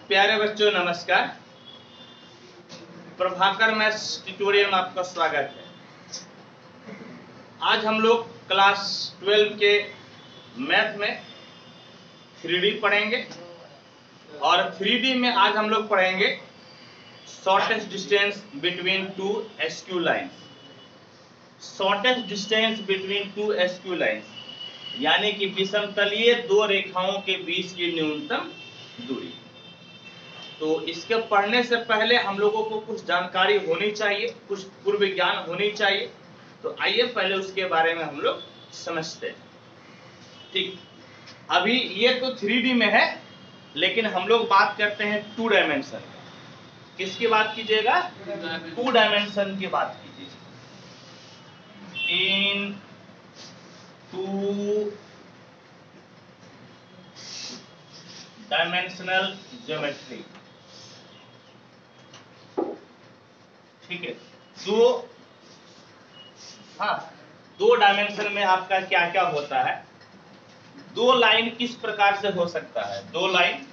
प्यारे बच्चों नमस्कार। प्रभाकर मैथ्स ट्यूटोरियल में आपका स्वागत है। आज हम लोग क्लास 12 के मैथ में 3D पढ़ेंगे और 3D में आज हम लोग पढ़ेंगे shortest distance between two SQ lines. Shortest distance between two SQ lines यानी कि विषमतलीय दो रेखाओं के बीच की न्यूनतम दूरी। तो इसके पढ़ने से पहले हम लोगों को कुछ जानकारी होनी चाहिए, कुछ पूर्व ज्ञान होनी चाहिए। तो आइए पहले उसके बारे में हम लोग समझते हैं। ठीक, अभी ये तो 3D में है, लेकिन हम लोग बात करते हैं 2 डायमेंशन। किसकी बात कीजिएगा? 2 डायमेंशन की बात कीजिए। इन 2 डायमेंशनल ज्योमेट्री। ठीक है, दो डायमेंशन में आपका क्या क्या होता है। दो लाइन किस प्रकार से हो सकता है? दो लाइन,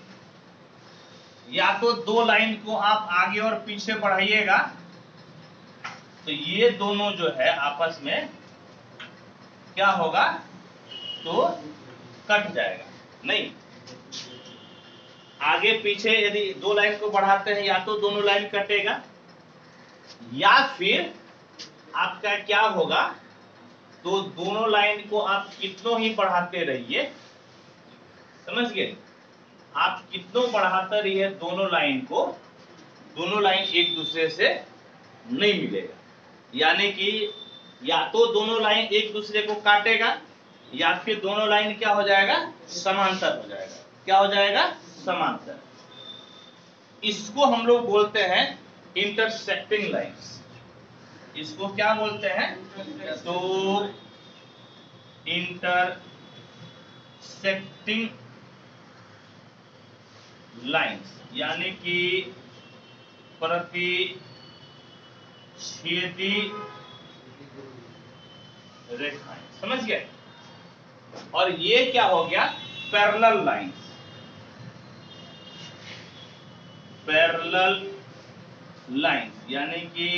या तो दो लाइन को आप आगे और पीछे बढ़ाइएगा तो ये दोनों जो है आपस में क्या होगा, तो कट जाएगा। नहीं, आगे पीछे यदि दो लाइन को बढ़ाते हैं या तो दोनों लाइन कटेगा, या फिर आपका क्या होगा, तो दोनों लाइन को आप कितनों ही बढ़ाते रहिए, समझ गए? आप कितनों बढ़ाते रहिए दोनों लाइन को, दोनों लाइन एक दूसरे से नहीं मिलेगा। यानी कि या तो दोनों लाइन एक दूसरे को काटेगा या फिर दोनों लाइन क्या हो जाएगा, समांतर हो जाएगा। क्या हो जाएगा? समांतर। इसको हम लोग बोलते हैं इंटरसेक्टिंग लाइंस। इसको क्या बोलते हैं? तो इंटरसेक्टिंग लाइंस यानी कि प्रतिच्छेदी रेखाएं। समझ गए? और ये क्या हो गया? Parallel lines. पैरेलल लाइंस यानी कि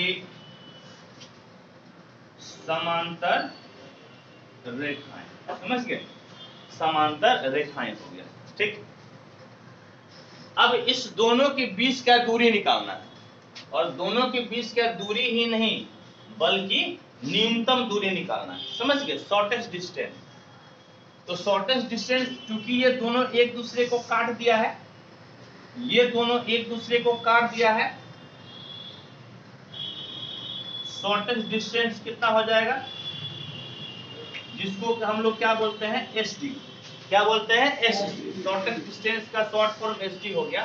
समांतर रेखाएं। समझ गए? समांतर रेखाएं हो गया। ठीक, अब इस दोनों के बीच का दूरी निकालना है, और दोनों के बीच का दूरी ही नहीं बल्कि न्यूनतम दूरी निकालना है। समझ गए? Shortest distance. तो शॉर्टेस्ट डिस्टेंस, क्योंकि ये दोनों एक दूसरे को काट दिया है, ये दोनों एक दूसरे को काट दिया है, शॉर्टेस्ट डिस्टेंस कितना हो जाएगा, जिसको हम लोग क्या बोलते हैं? एसडी। क्या बोलते हैं? एसडी। शॉर्टेस्ट डिस्टेंस का शॉर्ट फॉर्म एसडी हो गया।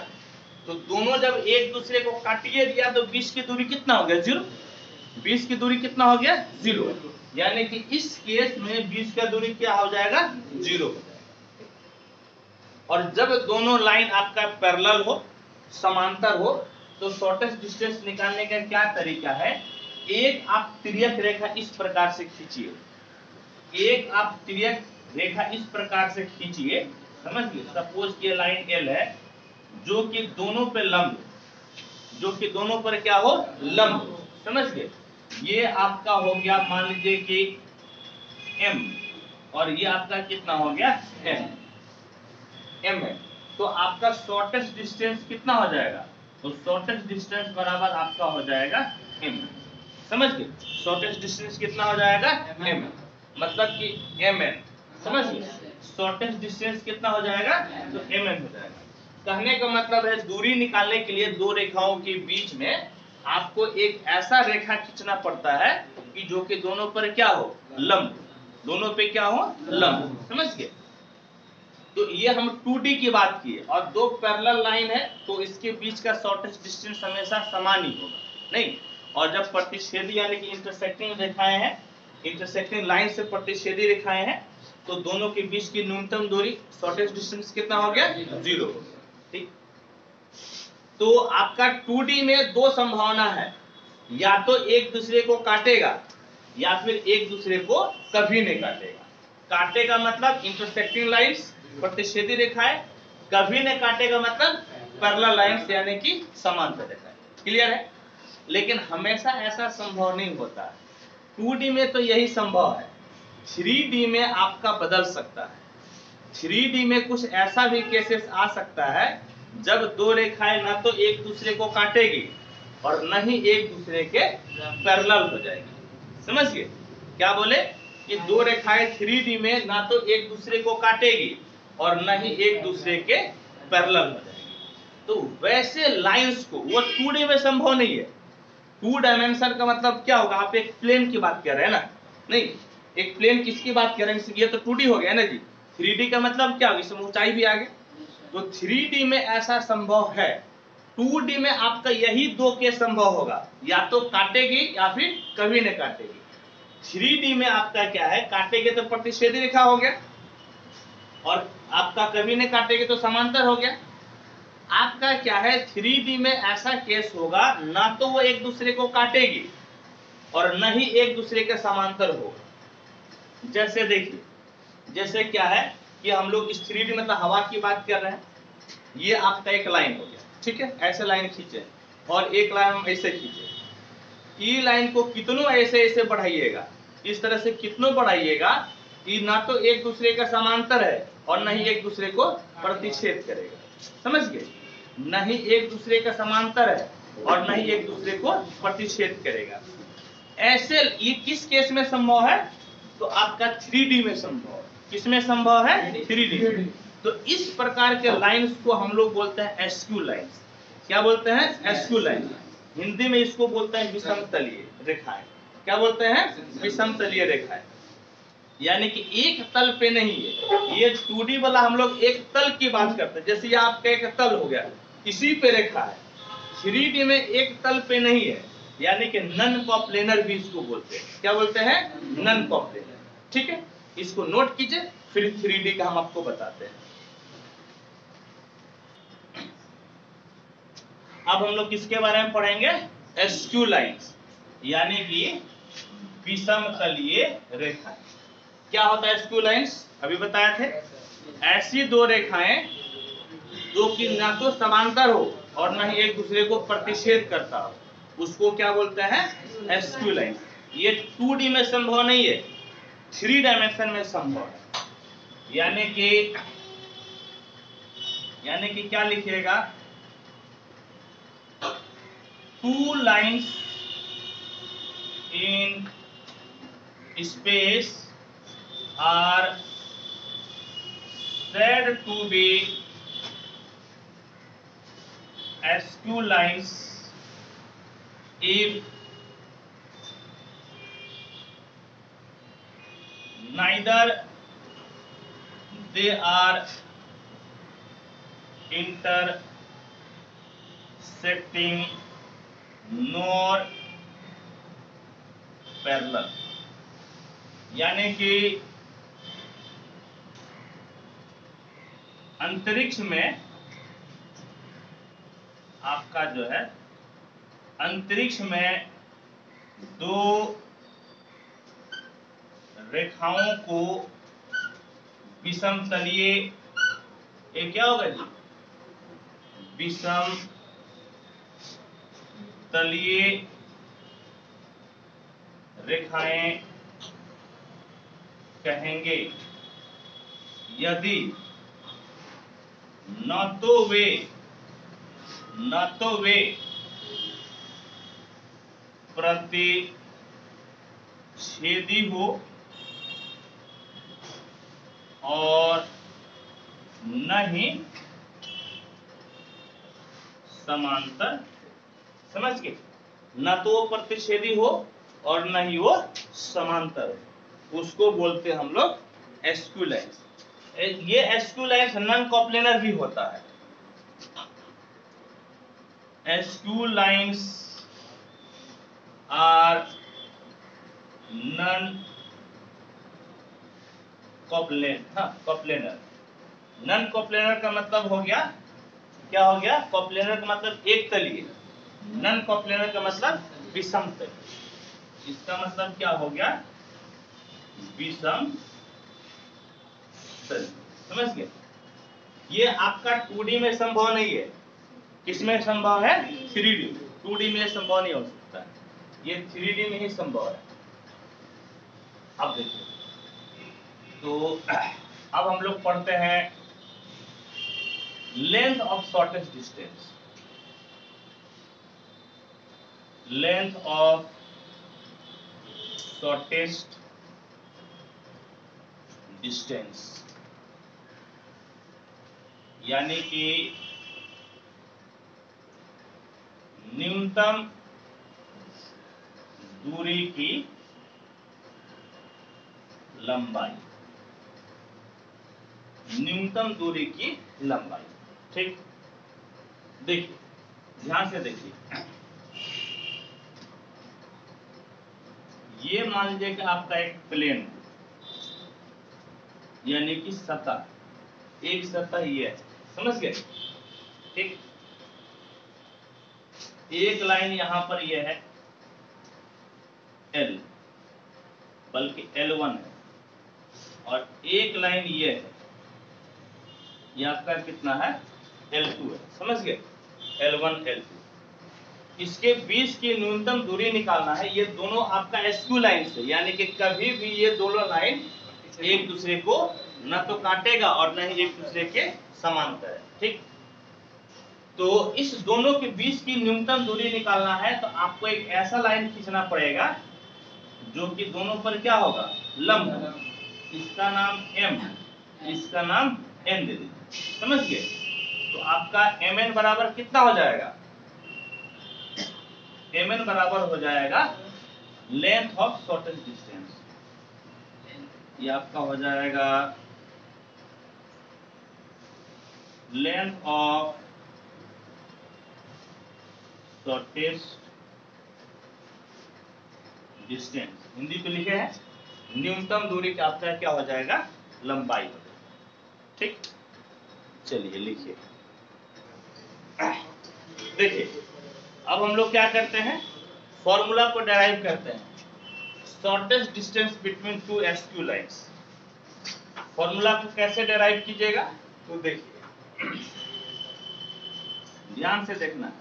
तो दोनों जब एक दूसरे को काटिए दिया तो 20 की दूरी कितना हो गया? 0। 20 की दूरी कितना हो गया? 0। यानी कि इस केस में 20 का दूरी क्या हो जाएगा? 0 हो जाएगा। और जब दोनों लाइन आपका पैरेलल हो, समांतर हो, तो शॉर्टेस्ट डिस्टेंस निकालने का क्या तरीका है? एक आप तिर्यक रेखा इस प्रकार से खींचिए, एक आप तिर्यक रेखा इस प्रकार से खींचिए। समझ गए? सपोज ये लाइन एल है जो कि दोनों पे लंब, जो कि दोनों पर क्या हो? लंब। समझ गए? ये आपका हो गया, मान लीजिए कि एम, और ये आपका कितना हो गया? एम है। तो आपका शॉर्टेस्ट डिस्टेंस कितना हो जाएगा? तो शॉर्टेस्ट डिस्टेंस बराबर आपका हो जाएगा एम। समझ गए? शॉर्टेस्ट डिस्टेंस कितना हो जाएगा? एम। मतलब कि एम एन। समझ गए? शॉर्टेस्ट डिस्टेंस कितना हो जाएगा? तो एम एन हो जाएगा। कहने का मतलब है दूरी निकालने के लिए दो रेखाओं के बीच में आपको एक ऐसा रेखा खींचना पड़ता है कि जो कि दोनों पर क्या हो? लंब। दोनों पे क्या हो? लंब। समझ गए? तो ये हम 2D की बात किए, और दो पैरेलल लाइन है तो इसके बीच का शॉर्टेस्ट डिस्टेंस हमेशा समान ही होगा। नहीं, और जब प्रतिच्छेदी यानी कि इंटरसेक्टिंग रेखाएं हैं, इंटरसेक्टिंग लाइन से प्रतिच्छेदी रेखाएं हैं, तो दोनों के बीच की न्यूनतम दूरी शॉर्टेस्ट डिस्टेंस कितना हो गया? 0 हो गया। ठीक, तो आपका 2D में दो संभावना है, या तो एक दूसरे को काटेगा या फिर एक दूसरे को कभी नहीं काटेगा। काटेगा मतलब इंटरसेक्टिंग लाइंस, प्रतिच्छेदी रेखाएं, कभी नहीं काटेगा मतलब पैरेलल लाइंस यानी कि समांतर रेखाएं। क्लियर है? लेकिन हमेशा ऐसा संभव नहीं होता है। 2D में तो यही संभव है, 3D में आपका बदल सकता है। 3D में कुछ ऐसा भी केसेस आ सकता है जब दो रेखाएं ना तो एक दूसरे को काटेगी और न ही एक दूसरे के पैरेलल हो जाएगी। समझ गए? क्या बोले कि दो रेखाएं 3D में ना तो एक दूसरे को काटेगी और न ही एक दूसरे के पैरेलल हो जाएगी। तो वैसे लाइंस को वो 2D में संभव नहीं है। 2 डायमेंशन का मतलब क्या होगा? आप एक प्लेन की बात कर रहे हैं ना? नहीं, एक प्लेन किसकी बात कर रहे हैं? ये तो 2D हो गया ना जी। 3D का मतलब क्या होगा? इसमें ऊंचाई भी आ गई। तो 3D में ऐसा संभव है, 2D में आपका यही दो केस संभव होगा, या तो काटेगी या फिर कभी नहीं काटेगी। 3D में आपका क्या है, काटेगे तो प्रतिच्छेदी रेखा हो गया और आपका कभी नहीं काटेगी तो समांतर हो गया। आपका क्या है, 3D में ऐसा केस होगा ना तो वो एक दूसरे को काटेगी और न ही एक दूसरे के समांतर होगा। जैसे देखिए, जैसे क्या है कि हम लोग इस 3D मतलब हवा की बात कर रहे हैं। ये आपका एक लाइन हो गया, ठीक है? ऐसे लाइन खींचे और एक लाइन हम ऐसे खींचे। ई लाइन को कितनों ऐसे ऐसे बढ़ाइएगा, इस तरह से कितनों बढ़ाइएगा कि ना तो एक दूसरे का समांतर है और न ही एक दूसरे को प्रतिच्छेद करेगा। समझ गए? न ही एक दूसरे का समांतर है और न ही एक दूसरे को प्रतिच्छेद करेगा। ऐसे ये किस केस में संभव है? तो आपका 3D में संभव है। किसमें संभव है? 3D में। तो इस प्रकार के लाइंस को हम लोग बोलते हैं एस्क्यू लाइंस। क्या बोलते हैं? Askew lines. हिंदी में इसको बोलते हैं विषमतलीय रेखाएं। क्या बोलते हैं? विषमतलीय रेखाएं। यानी कि एक तल पे नहीं है। ये 2D वाला हम लोग एक तल की बात करते हैं। जैसे ये आपका एक तल हो गया, इसी पे रेखा है। 3D में एक तल पे नहीं है, यानी कि नन कॉप्लेनर भी इसको बोलते हैं। क्या बोलते हैं? Non coplanar. ठीक है, इसको नोट कीजिए, फिर 3D का हम आपको बताते हैं। अब हम लोग किसके बारे में पढ़ेंगे? एस्क्यू लाइंस, यानी कि विषमतलीय रेखा। क्या होता है एस्क्यू लाइंस? अभी बताए थे, ऐसी दो रेखाएं जो कि ना तो समांतर हो और ना ही एक दूसरे को प्रतिच्छेद करता हो, उसको क्या बोलते हैं? Askew line. ये 2D में संभव नहीं है, 3 डायमेंशन में संभव है। यानी कि क्या लिखिएगा? 2 lines in space are said to be askew lines if neither they are intersecting nor parallel। यानी कि अंतरिक्ष में आपका जो है, अंतरिक्ष में दो रेखाओं को विषमतलीय, ये क्या होगा जी? विषमतलीय रेखाएं कहेंगे यदि न तो वे प्रतिच्छेदी हो और न ही समांतर। समझ गए? न तो वो प्रतिच्छेदी हो और न ही वो समांतर हो, उसको बोलते हैं हम लोग एस्क्यू लाइंस। ये एस्क्यू लाइंस नन कॉप्लेनर भी होता है। Skew lines are non coplanar. Non coplanar का मतलब हो गया, क्या हो गया? कॉप्लेनर का मतलब एक तलीय, नन कॉप्लेनर का मतलब विषम तलीय। इसका मतलब क्या हो गया? विषम तलीय। समझ गए? ये आपका 2D में संभव नहीं है, किसमें संभव है? 3D में। 2D में ये संभव नहीं हो सकता है, ये 3D में ही संभव है। अब देखिए, तो अब हम लोग पढ़ते हैं length of shortest distance. Length of shortest distance यानी कि न्यूनतम दूरी की लंबाई, न्यूनतम दूरी की लंबाई। ठीक, देखिए ध्यान से देखिए, ये मान लीजिए कि आपका एक प्लेन यानी कि सतह, एक सतह ये है, समझ गए? ठीक, एक लाइन यहां पर ये है L, बल्कि L1 है, और एक लाइन ये है, ये आपका कितना है? L2 है, समझ गए? L1 L2, इसके बीच की न्यूनतम दूरी निकालना है। ये दोनों आपका SQ लाइन से, यानी कि कभी भी ये दोनों लाइन एक दूसरे को न तो काटेगा और न ही एक दूसरे के समांतर है। ठीक, तो इस दोनों के बीच की न्यूनतम दूरी निकालना है, तो आपको एक ऐसा लाइन खींचना पड़ेगा जो कि दोनों पर क्या होगा? लंब। इसका नाम M, इसका नाम N दे दीजिए, समझ गए? तो आपका Mn बराबर कितना हो जाएगा? Mn बराबर हो जाएगा लेंथ ऑफ शॉर्टेस्ट डिस्टेंस, ये आपका हो जाएगा length of shortest distance, Hindi पे लिखे हैं न्यूनतम दूरी का आपका क्या हो जाएगा? लंबाई। ठीक, चलिए लिखिए। देखिए अब हम लोग क्या करते हैं, फॉर्मूला को डेराइव करते हैं, shortest distance between two SQ lines. Formula को कैसे डेराइव कीजिएगा? तो देखिए ध्यान से देखना है,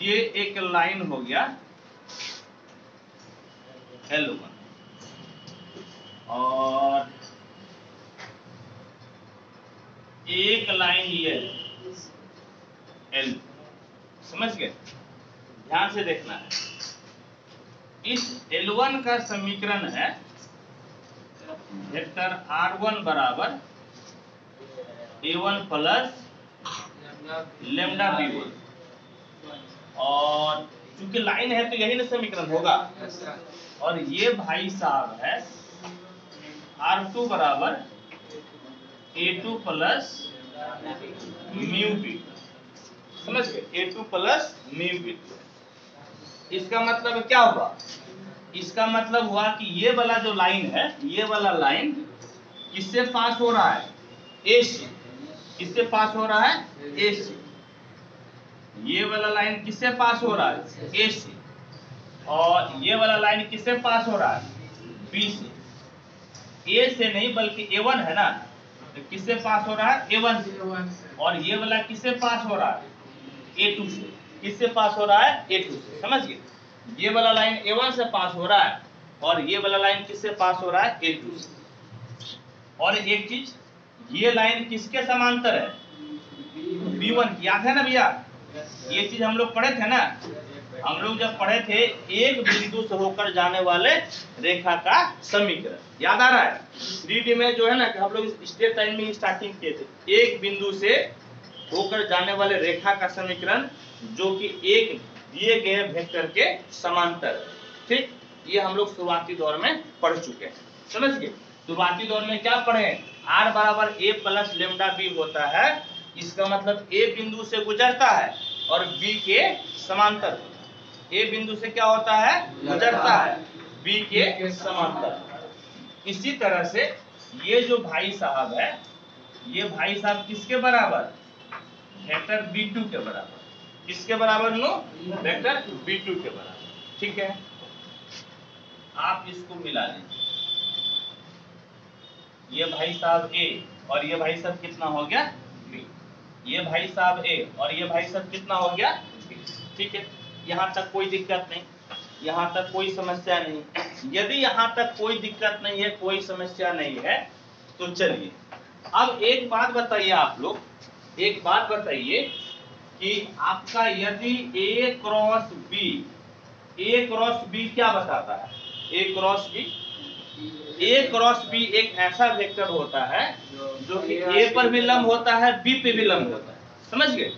ये एक लाइन हो गया L1 और एक लाइन ये L, समझ गए? ध्यान से देखना है, इस L1 का समीकरण है वेक्टर R1 बराबर A1 प्लस लेमडा B1, और चूंकि लाइन है तो यही ना समीकरण होगा, और ये भाई साहब है R2 बराबर A2 प्लस म्यू B, समझ गए? A2 plus mu B। इसका मतलब क्या हुआ? इसका मतलब हुआ कि ये वाला जो लाइन है, ये वाला लाइन किससे पास हो रहा है? AC। किससे पास हो रहा है? AC। ये वाला लाइन किससे पास हो रहा है? AC। और ये वाला लाइन किससे पास हो रहा है? B से। A से नहीं बल्कि A1 है ना, तो किससे पास हो रहा है? A1 से। और ये वाला किससे पास हो रहा है? A2 से। किससे पास हो रहा है? A2 से, समझ गए? ये वाला लाइन A1 से पास हो रहा है और ये वाला लाइन किससे पास हो रहा है? A2 से। और एक चीज, ये लाइन किसके समांतर है? B1 की, याद है ना भैया? ये चीज हम लोग पढ़े थे ना, हम लोग जब पढ़े थे एक बिंदु से होकर जाने वाले रेखा का समीकरण, याद आ रहा है? 3D में जो है ना, हम लोग स्टेप टाइम में स्टार्टिंग किए थे, एक बिंदु से होकर जाने वाले रेखा का समीकरण जो कि एक दिए गए वेक्टर के समांतर। ठीक, ये हम लोग शुरुआती दौर में पढ़ चुके हैं, समझ गए? शुरुआती दौर में क्या पढ़े? R बराबर A प्लस लेमडा B होता है, इसका मतलब A बिंदु से गुजरता है और B के समांतर। A बिंदु से क्या होता है? गुजरता है, B के समांतर। इसी तरह से ये जो भाई साहब है, ये भाई साहब किसके बराबर? वेक्टर B2 के बराबर। किसके बराबर लो? वेक्टर B2 के बराबर। ठीक है, आप इसको मिला लीजिए, ये भाई साहब A और ये भाई साहब कितना हो गया b, ये भाई साहब a और ये भाई साहब कितना हो गया b। ठीक है, यहाँ तक कोई दिक्कत नहीं, यहाँ तक कोई समस्या नहीं। यदि यहाँ तक कोई दिक्कत नहीं है, कोई समस्या नहीं है, तो चलिए अब एक बात बताइए आप लोग, एक बात बताइए कि आपका यदि a क्रॉस b क्या बताता है? a क्रॉस b एक ऐसा वेक्टर होता है जो कि a पर भी लंब होता है, b पे भी लंब होता है। समझ गए?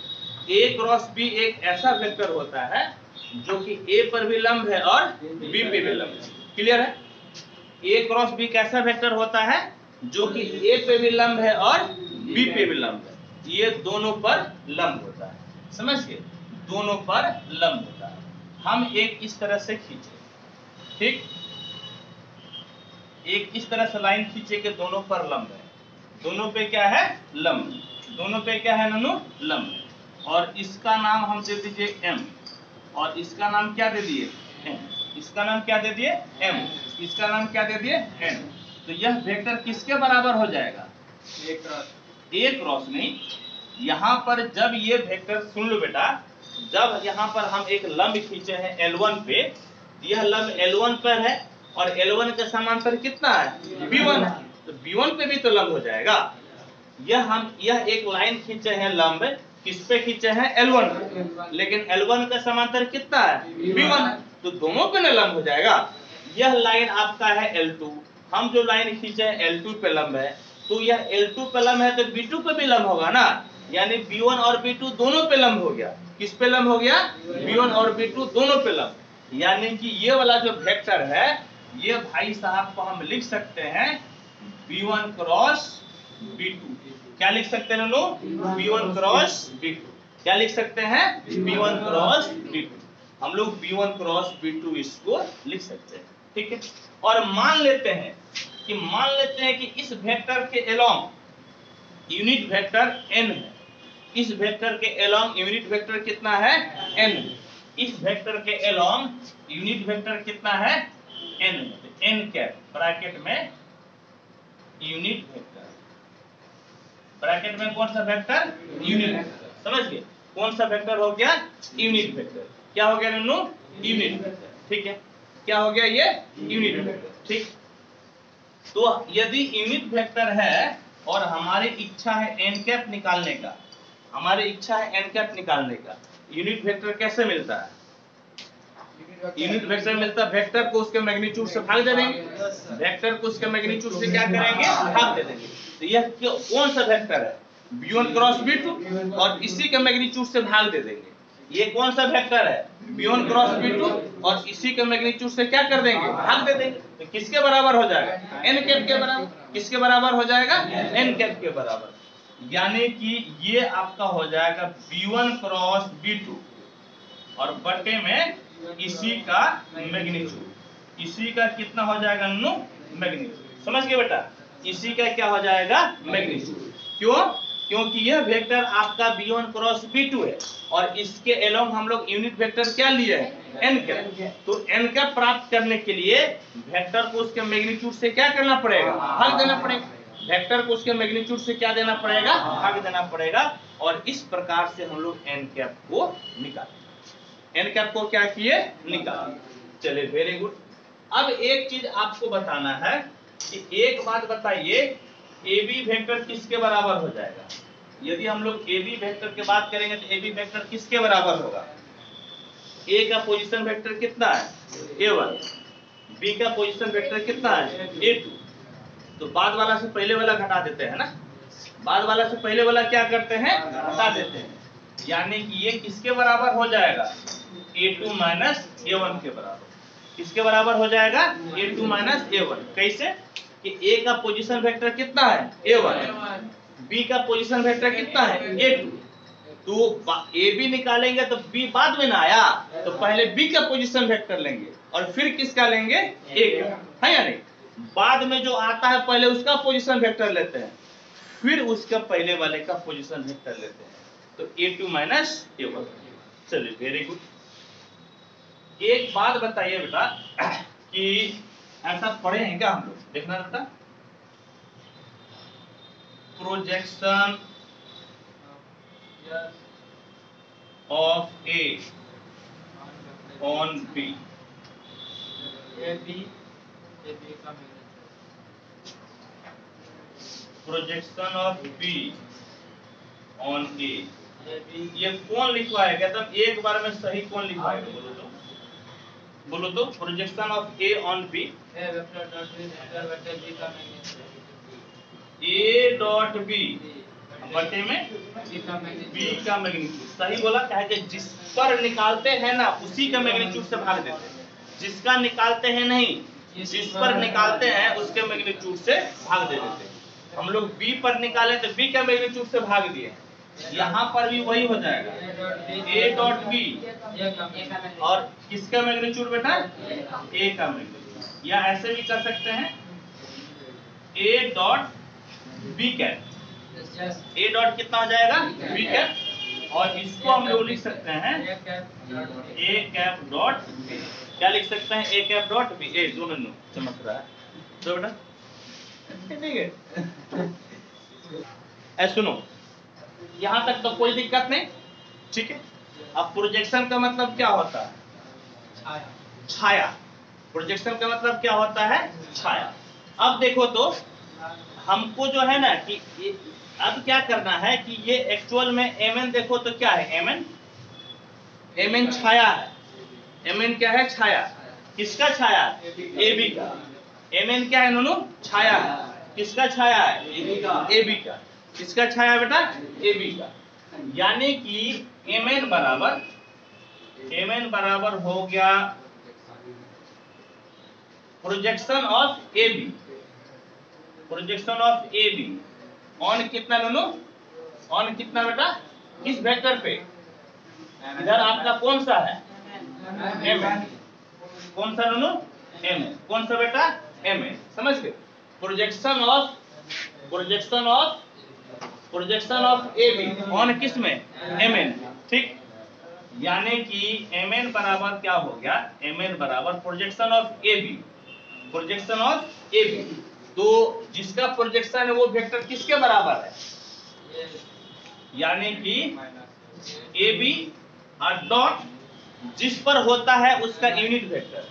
a क्रॉस b एक ऐसा वेक्टर होता है जो कि a पर भी लंब है और b पे भी लंब है। क्लियर है? a क्रॉस b कैसा वेक्टर होता है जो कि a पे भी लंब है और b पे भी लंब है, ये दोनों पर लंब होता है। समझ गए? दोनों पर लंब होता है। हम एक इस तरह से खींचे, ठीक, एक इस तरह से लाइन खींचे के दोनों पर लंब है, दोनों पे क्या है लंब, दोनों पे क्या है नन्नू लंब। और इसका नाम हम दे दीजिए m और इसका नाम क्या दे दिए n, इसका नाम क्या दे दिए m, इसका नाम क्या दे दिए n। तो यह वेक्टर किसके बराबर हो जाएगा? a क्रॉस नहीं, यहाँ पर जब ये वेक्टर, सुन लो बेटा, जब यहाँ पर हम एक लंब खींचे हैं L1 पे, यह लंब L1 पर है और L1 के समांतर कितना है B1 है, तो B1 पे भी तो लंब हो जाएगा। यह एक लाइन खींचे हैं लंब, किस पे खींचे हैं L1 पे, लेकिन L1 का समांतर कितना है B1 है, तो दोनों पे न लंब हो जाएगा। यह लाइन आपका है L2, हम जो लाइन खींचे हैं L2 पे लंब है, तो यह L2 पे लंब है तो B2 पे भी लंब होगा ना, यानी B1 और B2 दोनों पे लंब हो गया। किस पे लंब हो गया? B1 और B2 दोनों पे लंब। यानी कि ये वाला जो वेक्टर है, ये भाई साहब को हम लिख सकते हैं B1 क्रॉस B2। क्या लिख सकते हैं लोग? B1 cross B2। क्या लिख सकते हैं? B1 cross B2। हम लोग B1 क्रॉस B2 इसको लिख सकते हैं। ठीक है, और मान लेते हैं कि इस वेक्टर के एलोंग यूनिट वेक्टर n है, इस वेक्टर के एलोंग यूनिट वेक्टर कितना है n, इस वेक्टर के एलोंग यूनिट वेक्टर कितना है n, n कैप ब्रैकेट में यूनिट वेक्टर, ब्रैकेट में कौन सा वेक्टर? Unit vector. समझ गए? कौन सा वेक्टर हो गया? Unit vector. क्या हो गया नन्नू? Unit vector. ठीक है, क्या हो गया ये? Unit vector. ठीक, तो यदि यूनिट वेक्टर है और हमारी इच्छा है n कैप निकालने का, हमारी इच्छा है n कैप निकालने का, यूनिट वेक्टर कैसे मिलता है? यूनिट वेक्टर मिलता है, वेक्टर को उसके मैग्नीट्यूड से भाग दे देंगे, वेक्टर को उसके मैग्नीट्यूड से क्या करेंगे? भाग दे देंगे। तो यह कौन सा वेक्टर है? B1 क्रॉस B2, और इसी के मैग्नीट्यूड से भाग दे देंगे। ये कौन सा वेक्टर है? B1 क्रॉस B2, और इसी के मैग्नीट्यूड से क्या कर देंगे? भाग दे देंगे। तो किसके बराबर हो जाएगा? n कैप के बराबर। किसके बराबर हो जाएगा? n कैप के बराबर। यानी कि ये आपका हो जाएगा B1 क्रॉस B2 और बटे में इसी का मैग्नीट्यूड, इसी का कितना हो जाएगा नन्नू? मैग्नीट्यूड। समझ गए बेटा? इसी का क्या हो जाएगा? मैग्नीट्यूड। क्यों? क्योंकि यह वेक्टर आपका B1 क्रॉस B2 है और इसके एलोंग हम लोग यूनिट वेक्टर क्या लिए हैं? n cap. तो n कैप प्राप्त करने के लिए वेक्टर को उसके मैग्नीट्यूड से क्या करना पड़ेगा? भाग देना पड़ेगा। वेक्टर को उसके मैग्नीट्यूड से क्या देना पड़ेगा? भाग देना पड़ेगा। और इस प्रकार से हम लोग n कैप को निकालें। n कैप को क्या किए? निकाल। चलिए, वेरी गुड। अब एक चीज आपको बताना है कि एक बात बताइए, AB वेक्टर किसके बराबर हो जाएगा? यदि हम लोग AB वेक्टर की बात करेंगे तो AB वेक्टर किसके बराबर होगा? A का पोजीशन वेक्टर कितना है? A1। B का पोजीशन वेक्टर कितना है? A2। तो बाद वाला से पहले वाला घटा देते हैं ना, बाद वाला से पहले वाला क्या करते हैं? हटा देते हैं। यानी कि ये किसके बराबर हो जाएगा? A2 माइनस A1 के बराबर। किसके बराबर हो जाएगा? A2 minus A1। कैसे? कि A का पोजीशन वेक्टर कितना है? A1। B का पोजीशन वेक्टर कितना है? A2। तो AB निकालेंगे तो B बाद में ना आया, तो पहले B का पोजीशन वेक्टर लेंगे और फिर किसका लेंगे? A का, है या नहीं? बाद में जो आता है पहले उसका पोजीशन वेक्टर लेते हैं, फिर उसका पहले वाले का पोजीशन वेक्टर लेते हैं। तो A2 माइनस A1। चलिए, वेरी गुड। एक बात बताइए बेटा कि ऐसा पढ़े हैं क्या हम लोग? देखना बेटा, projection of A on b. Projection of b on a, ये कौन लिखवाएगा? एकदम एक बार में सही कौन लिखवाएगा? बोलो तो projection of A on B. A dot B बटे में बी का मैग्नीट्यूड। सही बोला। क्या है? जिस पर निकालते हैं ना उसी का मैग्नीट्यूड से भाग देते हैं। जिसका निकालते हैं नहीं, जिस पर निकालते हैं उसके मैग्नीट्यूड से भाग दे देते हैं। हम लोग बी पर निकाले तो बी का मैग्नीट्यूड से भाग दिए। यहाँ पर भी वही हो जाएगा, ए डॉट बी और किसका मैग्नीट्यूड बेटा? ए का मैग्नीट्यूड। या ऐसे भी कर सकते हैं A dot B cap. A dot कितना हो जाएगा? B cap. और इसको हम लोग लिख सकते हैं ए कैप डॉट बी। क्या लिख सकते हैं? A cap dot B. ए दोनों चमक रहा है तो बेटा ठीक है। ऐसे सुनो, यहां तक तो कोई दिक्कत नहीं, ठीक है। अब प्रोजेक्शन का मतलब क्या होता है? छाया। प्रोजेक्शन का मतलब क्या होता है? छाया। अब देखो तो हमको जो है ना कि अब क्या करना है कि ये एक्चुअल में एमएन देखो तो क्या है? एमएन छाया है। एमएन क्या है? छाया। किसका छाया? ए बी का। एमएन क्या है नोनू? छाया है। किसका छाया है? ए बी का। किसका छाया बेटा? ए बी का। यानी कि एमएन बराबर हो गया projection of A B. Projection of A B on कितना नोनू? ऑन कितना बेटा? किस वेक्टर पे? इधर आपका कौन सा है? एमएन। कौन सा नोनू? एमएन। कौन सा बेटा? एमएन। समझ गए? Projection of A B on किस में? एमएन। ठीक। यानी कि एमएन बराबर क्या हो गया? एमएन बराबर projection of A B. Projection of A B. तो जिसका प्रोजेक्शन है वो वेक्टर किसके बराबर है? यानी कि ए बी और डॉट जिस पर होता है उसका यूनिट वेक्टर।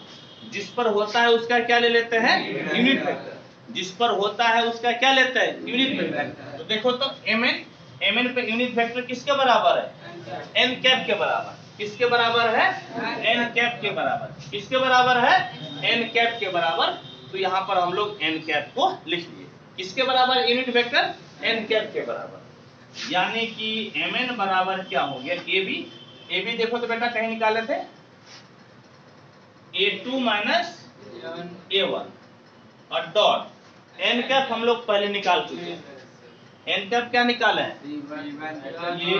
जिस पर होता है उसका क्या ले लेते हैं? Unit vector. जिस पर होता है उसका क्या लेते हैं? Unit vector. तो देखो तो एमएन पे यूनिट वेक्टर किसके बराबर है? एन कैप के बराबर। किसके बराबर है? एन कैप के बराबर। किसके बराबर है? एन कैप के बराबर। तो यहाँ पर हम लोग एन कैप को लिख लिए। किसके बराबर? यूनिट वेक्टर एन कैप के बराबर। यानी कि एमएन बराबर क्या हो गया? A B. ए बी देखो तो बेटा कहीं निकाले थे? A2 माइनस A1 और डॉट एन कैप हम लोग पहले निकाल चुके हैं। एन कैप क्या निकाले हैं? ये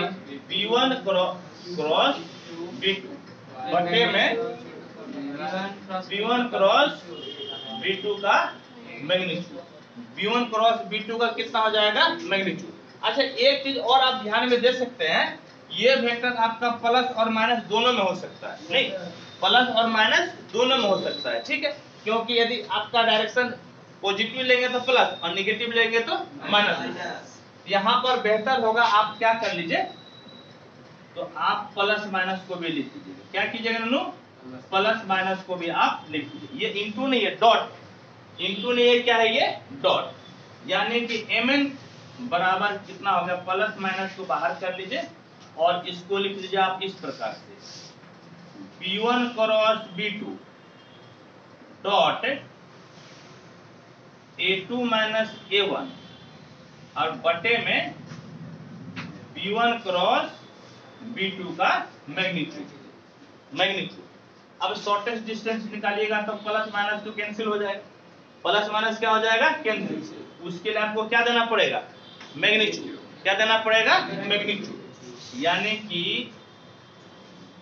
B1 क्रॉस B2 बटे में B1 क्रॉस B2 का मैग्नीट्यूड। B1 क्रॉस B2 का कितना हो जाएगा? मैग्नीट्यूड। अच्छा, एक चीज और आप ध्यान में दे सकते हैं, ये वेक्टर आपका प्लस और माइनस दोनों में हो सकता है। नहीं, प्लस और माइनस दोनों में हो सकता है, ठीक है। क्योंकि यदि आपका डायरेक्शन पॉजिटिव लेंगे तो प्लस और नेगेटिव लेंगे तो माइनस। यहाँ पर बेहतर होगा आप क्या कर लीजिए, तो आप प्लस माइनस को भी लिख लीजिए। क्या कीजिएगा नन्नू? प्लस माइनस को भी आप लिख लीजिए। ये इंटू नहीं है, डॉट। इंटू नहीं है, क्या है ये? डॉट। यानी कि एमएन बराबर कितना हो गया? प्लस माइनस को बाहर कर लीजिए और इसको लिख लीजिए आप इस प्रकार से, B1 cross B2 dot A2 minus A1 और बटे में B1 क्रॉस B2 का मैग्नीट्यूड। अब शॉर्टेस्ट डिस्टेंस निकालिएगा तो प्लस माइनस तो कैंसिल हो जाएगा। प्लस माइनस क्या हो जाएगा? कैंसिल। उसके लिए आपको क्या देना पड़ेगा? मैग्नीट्यूड। क्या देना पड़ेगा? मैग्नीट्यूड। यानी कि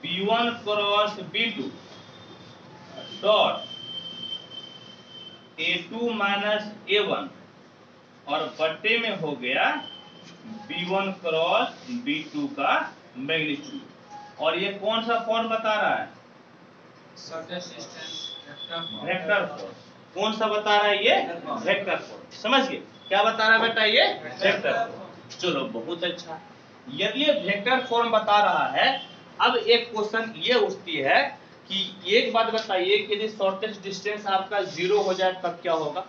B1 cross B2 dot A2 minus A1 और बटे में हो गया B1 क्रॉस B2 का मैग्नीट्यूड। और ये कौन सा फॉर्म बता रहा है? Vector form. कौन सा बता रहा है? ये वेक्टर फॉर्म। समझ गए क्या बता रहा है बेटा? ये वेक्टर फॉर्म। चलो बहुत अच्छा। यदि ये वेक्टर फॉर्म बता रहा है, अब एक क्वेश्चन ये उठती है कि एक बात बताइए कि यदि शॉर्टेस्ट डिस्टेंस आपका 0 हो जाए तब क्या होगा?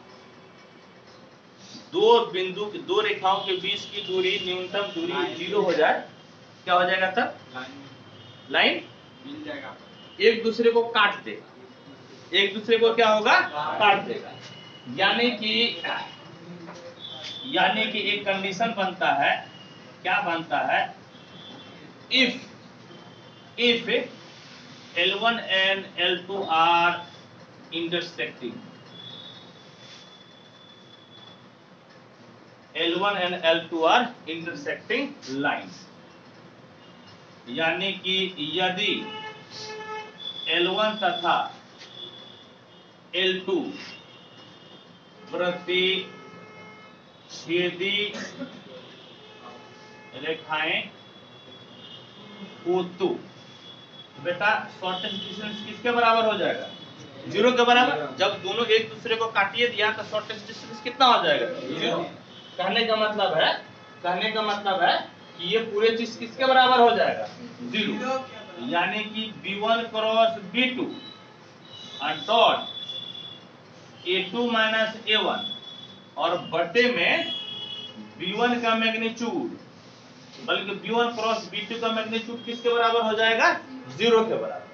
दो रेखाओं के बीच की दूरी, न्यूनतम दूरी 0 हो जाए, क्या हो जाएगा तब? लाइन मिल जाएगा, एक दूसरे को काट देगा। एक दूसरे को क्या होगा? काट देगा। यानी कि एक कंडीशन बनता है, क्या बनता है? If L1 and L2 are intersecting, L1 and L2 are intersecting lines, यानी कि यदि L1 तथा L2 प्रतिच्छेदी रेखाएं हो तो बेटा शॉर्टेस्ट डिस्टेंस किसके बराबर हो जाएगा? 0 के बराबर। जब दोनों एक दूसरे को काटिए दिया तो शॉर्टेस्ट डिस्टेंस कितना हो जाएगा? 0। कहने का मतलब है कि ये पूरे चीज किसके बराबर हो जाएगा? 0। यानी कि B1 cross B2 dot A2 minus A1 और बटे में B1 का मैग्नीट्यूड, बल्कि B1 क्रॉस B2 का मैग्नीट्यूड किसके बराबर हो जाएगा? 0 के बराबर।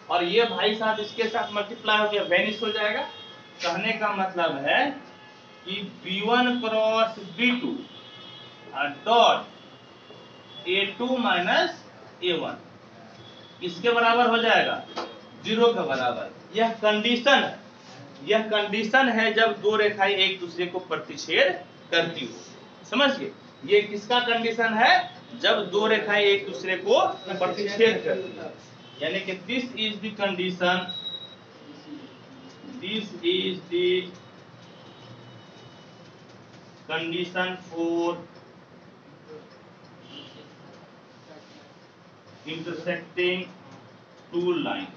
और ये भाई साहब इसके साथ मल्टीप्लाई हो गया, वेनिश हो जाएगा। कहने का मतलब है कि B1 cross B2 dot A2 minus A1 किसके बराबर हो जाएगा? 0 के बराबर। यह कंडीशन है जब दो रेखाएं एक दूसरे को प्रतिच्छेद करती हो। समझ गए? ये किसका कंडीशन है? जब दो रेखाएं एक दूसरे को प्रतिच्छेद करती है। यानी कि this is the condition for intersecting two lines,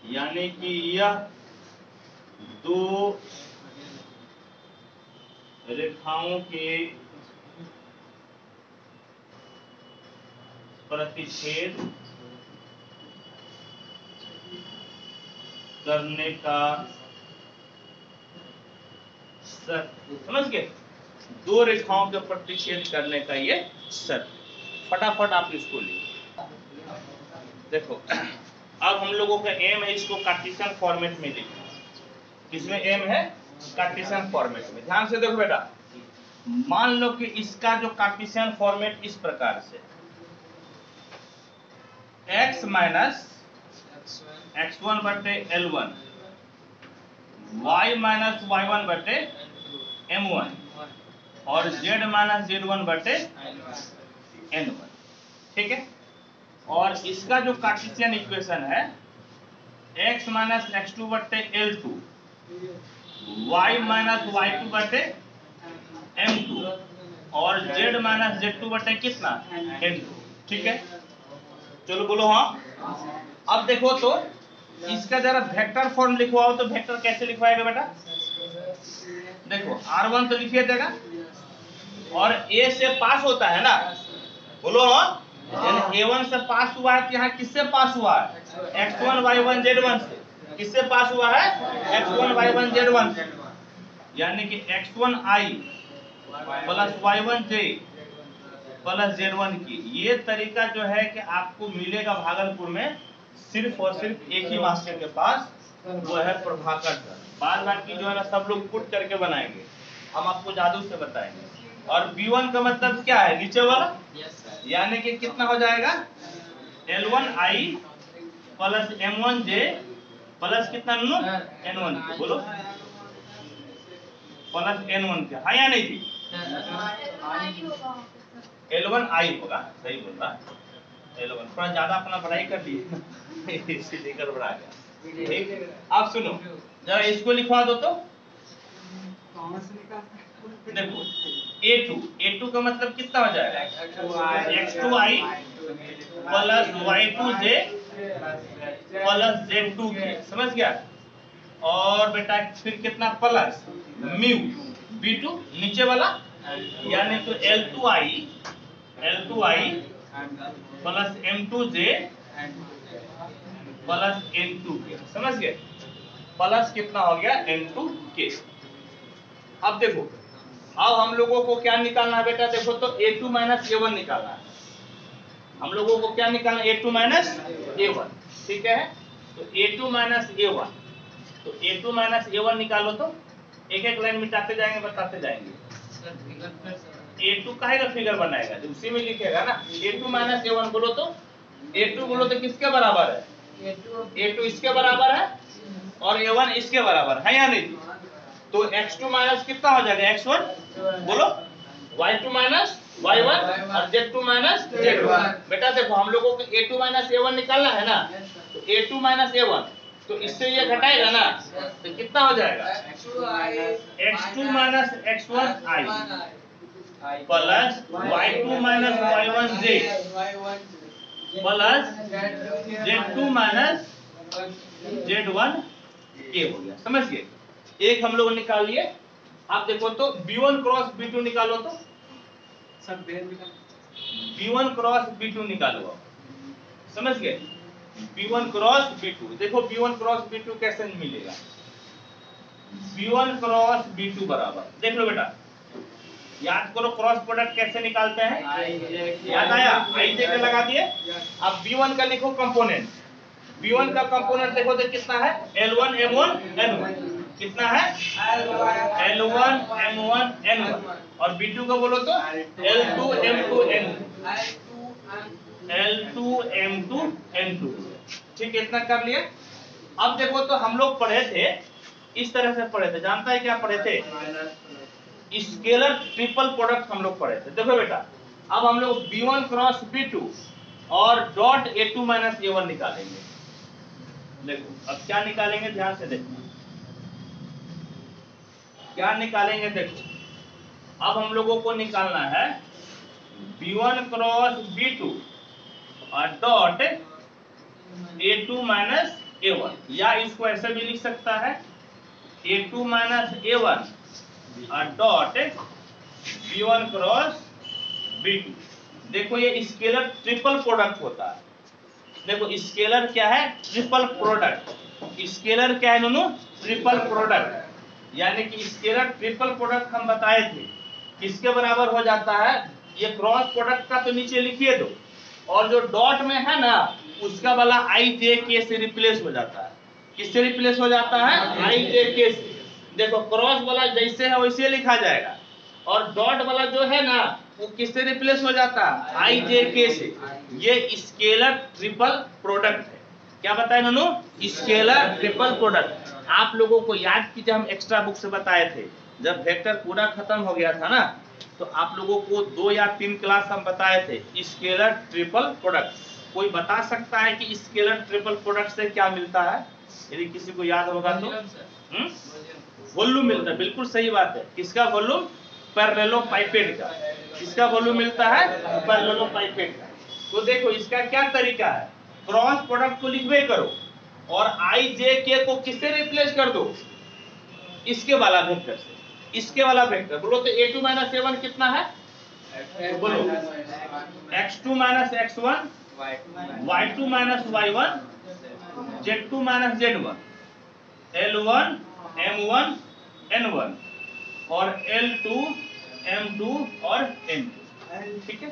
यानी कि यह दो रेखाओं के प्रतिच्छेद करने का शर्त। समझ गए? दो रेखाओं के प्रतिच्छेद करने का ये शर्त। फटाफट आप इसको लिखो। देखो अब हम लोगों का एम है इसको कार्टेशियन फॉर्मेट में लिखना। किसमें एम है? कार्टेशियन फॉर्मेट में। ध्यान से देखो बेटा, मान लो कि इसका जो कार्टेशियन फॉर्मेट इस प्रकार से, x माइनस x1 बटे L1, y माइनस y1 बटे M1 और z माइनस Z1 बटे N1। ठीक है? और इसका जो कार्टेशियन इक्वेशन है x माइनस x2 बटे L2, y माइनस y2 बटे M2 और z माइनस Z2 बटे कितना? M2। ठीक है? चलो बोलो हाँ। अब देखो तो इसका जरा वेक्टर फॉर्म लिखवाओ तो वेक्टर कैसे लिखवाएगा बेटा? देखो R1 तो लिखिए देगा और A से पास होता है ना, बोलो हाँ। यानी A1 से पास हुआ है तो यहाँ किससे पास हुआ है? x1 y1 z1 से। किससे पास हुआ है? x1 y1 z1 से। यानी कि x1 i plus y1 j plus Z1 की। ये तरीका जो है कि आपको मिलेगा भागलपुर में सिर्फ और सिर्फ एक ही मास्टर के पास, वो है प्रभाकर सर। बाद बाकी जो है ना सब लोग पुट करके बनाएंगे, हम आपको जादू से बताएंगे। और B1 का मतलब क्या है? नीचे वाला। यानी कि कितना हो जाएगा? L1i प्लस M1j प्लस कितना N1 के, बोलो प्लस N1 के। हाँ या नहीं थी? L1i होगा, सही बोल रहा। L1 थोड़ा ज्यादा अपना पढ़ाई कर लिए इसीलिए गड़बड़ा गया। ठीक, आप सुनो जरा इसको लिखवा दो तो। देखो A2 का मतलब कितना हो जाएगा? x2i plus y2j plus z2 के। समझ गया? और बेटा फिर कितना प्लस म्यू b2 नीचे वाला यानी तो L2i plus M2j plus N2k, समझ गए? प्लस कितना हो गया N2k। अब देखो, अब हम लोगों को क्या निकालना है बेटा? देखो तो A2 माइनस A1 निकालना है। हम लोगों को क्या निकालना है? A2 माइनस A1, ठीक है? तो A2 माइनस A1, तो A2 माइनस A1 निकालो तो एक एक लाइन मिटाते जाएंगे, बताते जाएंगे। A2 काहे का फिगर बनाएगा? जो उसी में लिखेगा ना। A2 माइनस A1 बोलो तो A2 बोलो तो किसके बराबर है? A2 इसके बराबर है और A1 इसके बराबर है या नहीं? तो x2 माइनस कितना हो जाएगा? x1 बोलो, y2 माइनस y1 और z2 माइनस z1। बेटा देखो हम लोगों को A2 माइनस A1 निकालना है ना, तो A2 माइनस A1, तो इससे ये घटाएगा ना, तो कितना हो जाएगा? x2 minus x1i plus y2 minus y1j plus z2 minus z1k हो गया, समझ गए? एक हम लोग निकाल लिए। आप देखो तो b1 क्रॉस b2 निकालो तो सब b1 क्रॉस b2 निकालो, समझ गए? b1 क्रॉस b2, देखो b1 क्रॉस b2 कैसे मिलेगा? b1 क्रॉस b2 बराबर, देख लो बेटा, याद करो क्रॉस प्रोडक्ट कैसे निकालते हैं? याद आया? आई जे के लगा दिए। अब b1 का लिखो कंपोनेंट, b1 का कंपोनेंट देखो तो कितना है? L1 M1 N1, कितना है? L1 M1 N1, और b2 को बोलो तो L2 M2 L2 M2 N2, ठीक है? इतना कर लिया। अब देखो तो हम लोग पढ़े थे, इस तरह से पढ़े थे, जानता है क्या पढ़े थे? स्केलर ट्रिपल प्रोडक्ट हम लोग पढ़े थे। देखो बेटा, अब हम लोग b1 क्रॉस b2 और डॉट A2 माइनस A1 निकालेंगे। देखो अब क्या निकालेंगे, ध्यान से देखो क्या निकालेंगे। देखो अब हम लोगों को निकालना है b1 क्रॉस b2 और डॉट A2 माइनस A1, या इसको ऐसे भी लिख सकता है A2 माइनस A1 और डॉट b1 क्रॉस b2। देखो ये स्केलर ट्रिपल प्रोडक्ट होता है। देखो स्केलर क्या है? Triple product. स्केलर क्या है दोनों? Triple product. यानी कि स्केलर ट्रिपल प्रोडक्ट हम बताए थे किसके बराबर हो जाता है? ये क्रॉस प्रोडक्ट का तो नीचे लिखिए दो, और जो डॉट में है ना उसका वाला आई जे के से रिप्लेस हो जाता है। किससे रिप्लेस हो जाता है? आई जे के से। देखो क्रॉस वाला जैसे है वैसे लिखा जाएगा, और डॉट वाला जो है ना वो किससे रिप्लेस हो जाता है? आई जे के से। ये स्केलर ट्रिपल प्रोडक्ट है। क्या बताए ननू? Scalar triple product. आप लोगों को याद कीजिए, हम एक्स्ट्रा बुक से बताए थे, जब वेक्टर पूरा खत्म हो गया था ना, तो आप लोगों को 2 या 3 क्लास हम बताए थे स्केलर ट्रिपल प्रोडक्ट। कोई बता सकता है कि स्केलर ट्रिपल प्रोडक्ट से क्या मिलता है? यदि किसी को याद होगा तो वॉल्यूम मिलता है। बिल्कुल सही बात है। किसका वॉल्यूम? पैरेललोपाइपेड का। किसका वॉल्यूम मिलता है? पैरेललोपाइपेड का। तो देखो इसका क्या तरीका है? क्रॉस प्रोडक्ट को लिखवे करो और आई जे के को किससे रिप्लेस कर दो? इसके वाला वेक्टर से। इसके वाला वेक्टर बोलो तो A2 माइनस A1 कितना है? बोलो x2 minus x1, y2 minus y1, z2 minus z1, L1 M1 N1 और L2 M2 और N2, ठीक है?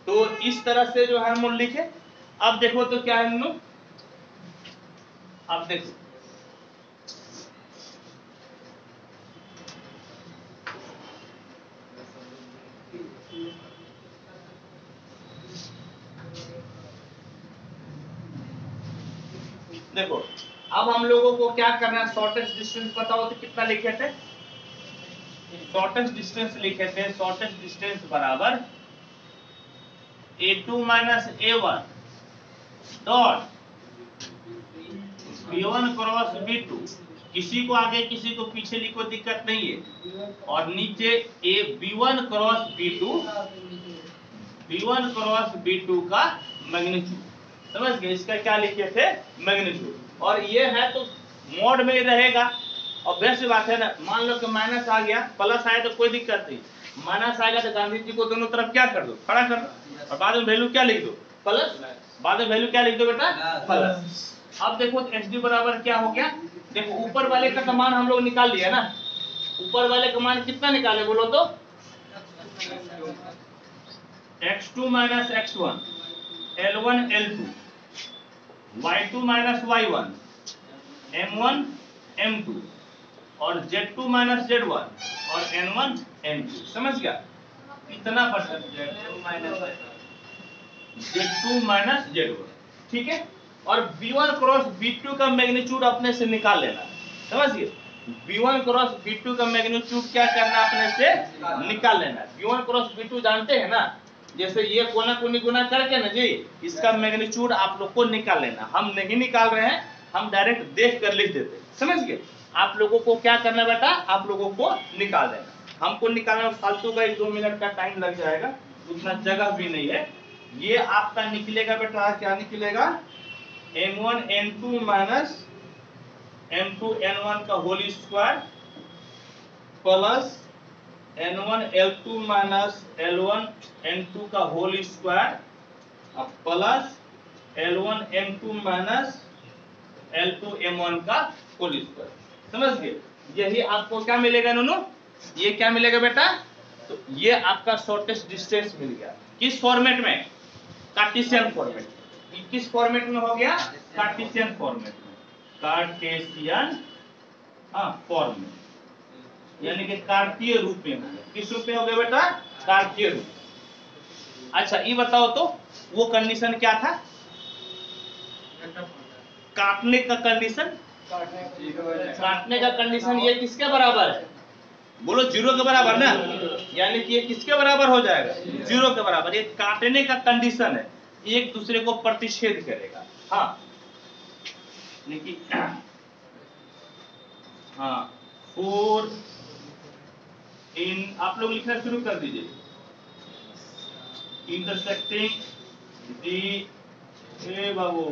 तो इस तरह से जो है हम लिखे। अब देखो तो क्या है हम लोग, अब देखो देखो अब हम लोगों को क्या करना है? शॉर्टेस्ट डिस्टेंस बताओ तो कितना लिखे थे? शॉर्टेस्ट डिस्टेंस लिखे थे, शॉर्टेस्ट डिस्टेंस बराबर A2 minus A1 dot B1 cross B2। किसी को आगे किसी को पीछे लिखो, दिक्कत नहीं है। और नीचे B1 cross B2, B1 cross B2 का मैग्नीट्यूड। समझ गए? इसका क्या लिखे थे? मैग्नीट्यूड। और ये है तो मोड में ही रहेगा। और वैसे बात है ना, मान लो कि माइनस आ गया, प्लस आया तो कोई दिक्कत नहीं, माइनस आएगा तो गांधी जी को दोनों तरफ क्या कर दो, खड़ा कर दो, और बाद में वैल्यू क्या लिख दो, प्लस, बाद में वैल्यू क्या लिख दो बेटा, प्लस। अब देखो एच डी बराबर क्या हो गया, देखो ऊपर वाले का तो मान हम लोग निकाल लिया ना, ऊपर वाले का मान कितना निकाले बोलो तो, x2 minus x1, L1 L2, y2 minus y1, M1 M2, और Z2 माइनस Z1 और N1 N2। समझ गया, इतना परसेंट Z2 माइनस Z1, ठीक है। और B1 क्रॉस B2 का मैग्नीट्यूड अपने से निकाल लेना, समझ गए। B1 क्रॉस B2 का मैग्नीट्यूड क्या करना, अपने से निकाल लेना। B1 क्रॉस B2 जानते हैं ना, जैसे ये कोना कोनी गुना करके ना जी, इसका मैग्नीट्यूड आप लोग को निकाल लेना। हम नहीं निकाल रहे हैं, हम डायरेक्ट देख कर लिख देते, समझ गए। आप लोगों को क्या करना बेटा, आप लोगों को निकाल देना। हमको निकालने में फालतू का 1-2 मिनट का टाइम लग जाएगा, उतना जगह भी नहीं है। ये आपका निकलेगा बेटा, क्या निकलेगा, M1 N2 minus M2 N1 का whole square plus N1 L2 minus L1 N2 का whole square plus L1 M2 minus L2 M1 का होल स्क्वायर। समझ गए, यही आपको क्या मिलेगा नोनो, ये क्या मिलेगा बेटा, तो ये आपका शॉर्टेस्ट डिस्टेंस मिल गया। किस फॉर्मेट में, कार्टेशियन फॉर्मेट। किस फॉर्मेट में हो गया, कार्टेशियन फॉर्मेट में, कार्टेशियन फॉर्म में, यानी कि कार्तीय रूप में हो गया। किस रूप में हो गया बेटा, कार्तीय रूप। अच्छा ये बताओ तो वो कंडीशन क्या था, काटने का कंडीशन, काटने का कंडीशन ये किसके बराबर है, बोलो 0 के बराबर ना, यानी कि ये किसके बराबर हो जाएगा, 0 के बराबर। ये काटने का कंडीशन है, एक दूसरे को प्रतिच्छेद करेगा। हाँ हाँ 4 इन, आप लोग लिखना शुरू कर दीजिए, इंटरसेक्टिंग दी ए बाबू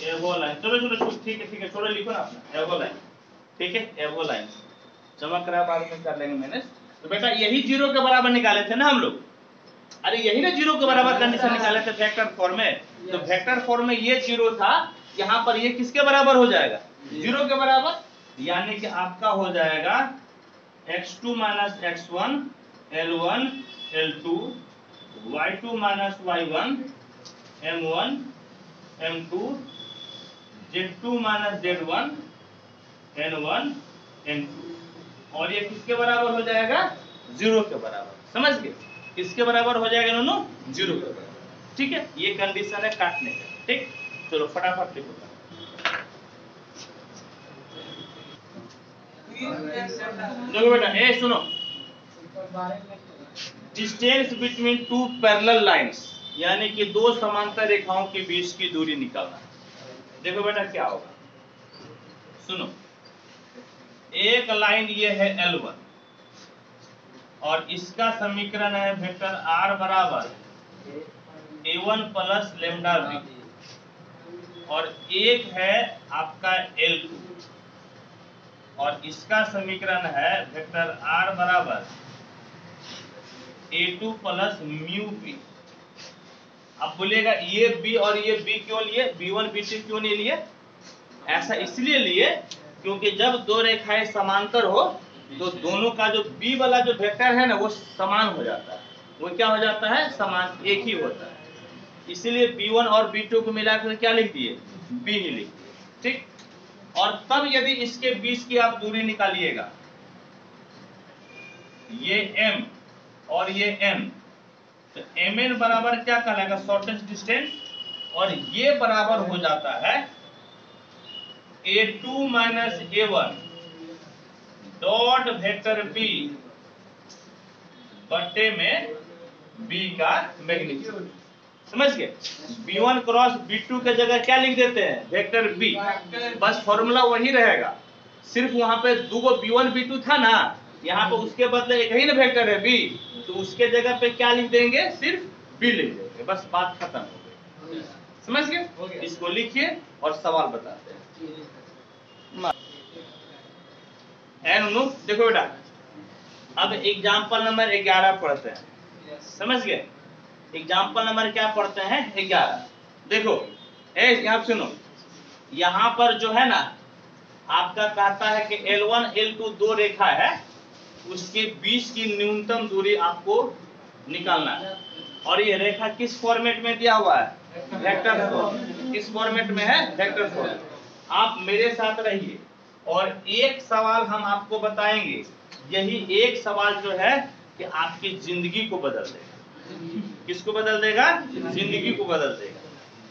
एवो लाइन, चलो ठीक है थोड़ा लिखो ना अपना, एवो लाइन, ठीक है, एवो लाइन चमक रहा है, बाद में कर लेंगे मैंने। तो बेटा यही 0 के बराबर निकाले थे ना हम लोग, अरे यही ना 0 के बराबर कंडीशन निकाले थे वेक्टर फॉर्म में। तो वेक्टर फॉर्म में ये 0 था, यहाँ पर ये किसके बराबर हो जाएगा, 0 के बराबर, यानी कि आपका हो जाएगा x2 minus x1 L1 L2 y2 minus y1 M1 M2 Z2 minus Z1 N1 N2, और ये किसके बराबर हो जाएगा, 0 के बराबर। समझ गए, किसके बराबर हो जाएगा दोनों, 0 के बराबर, ठीक है। ये कंडीशन है काटने का, ठीक। चलो फटाफट लिखो, देखो बेटा ए सुनो, डिस्टेंस बिटवीन 2 पैरेलल लाइंस, यानी कि 2 समांतर रेखाओं के बीच की दूरी निकालना। देखो बेटा क्या होगा, सुनो, एक लाइन ये है L1 और इसका समीकरण है वेक्टर R बराबर A1 प्लस लेमडा B, और एक है आपका L2 और इसका समीकरण है वेक्टर R बराबर A2 प्लस म्यू B। अब बोलेगा ये B और ये B क्यों लिए, B1 B2 क्यों नहीं लिए, ऐसा इसलिए लिए क्योंकि जब 2 रेखाएं समांतर हो तो दोनों का जो B वाला जो वेक्टर है ना वो समान हो जाता है, वो क्या हो जाता है, समान, एक ही होता है। इसीलिए B1 और B2 को मिलाकर क्या लिख दिए, B ही लिख दिए, ठीक। और तब यदि इसके बीच की आप दूरी निकालिएगा, ये M और ये M, तो Mn बराबर क्या कहलाएगा, शॉर्टेस्ट डिस्टेंस, और ये बराबर हो जाता है A2 minus A1 dot vector B बट्टे में B का मैग्नीट्यूड। समझ गए, B1 क्रॉस B2 के जगह क्या लिख देते हैं, वेक्टर B, बस फॉर्मूला वही रहेगा, सिर्फ वहां पे 2 B1 B2 था ना, यहाँ पे उसके बदले एक ही ना वेक्टर है B, तो उसके जगह पे क्या लिख देंगे, सिर्फ B लिख देंगे, बस बात खत्म हो गई। समझ गए, इसको लिखिए और सवाल बताते हैं। N no. देखो बेटा, अब एग्जाम्पल नंबर 11 पढ़ते हैं, समझ गए? एग्जाम्पल नंबर क्या पढ़ते हैं? 11। देखो यहाँ सुनो, यहाँ पर जो है ना आपका कहता है कि L1 L2 दो रेखा है, उसके बीच की न्यूनतम दूरी आपको निकालना है। और ये रेखा किस फॉर्मेट में दिया हुआ है? Vector form. किस फॉर्मेट में है? Vector form. आप मेरे साथ रहिए और एक सवाल हम आपको बताएंगे, यही एक सवाल जो है कि आपकी जिंदगी को बदल देगा। किसको बदल देगा? जिंदगी को बदल देगा।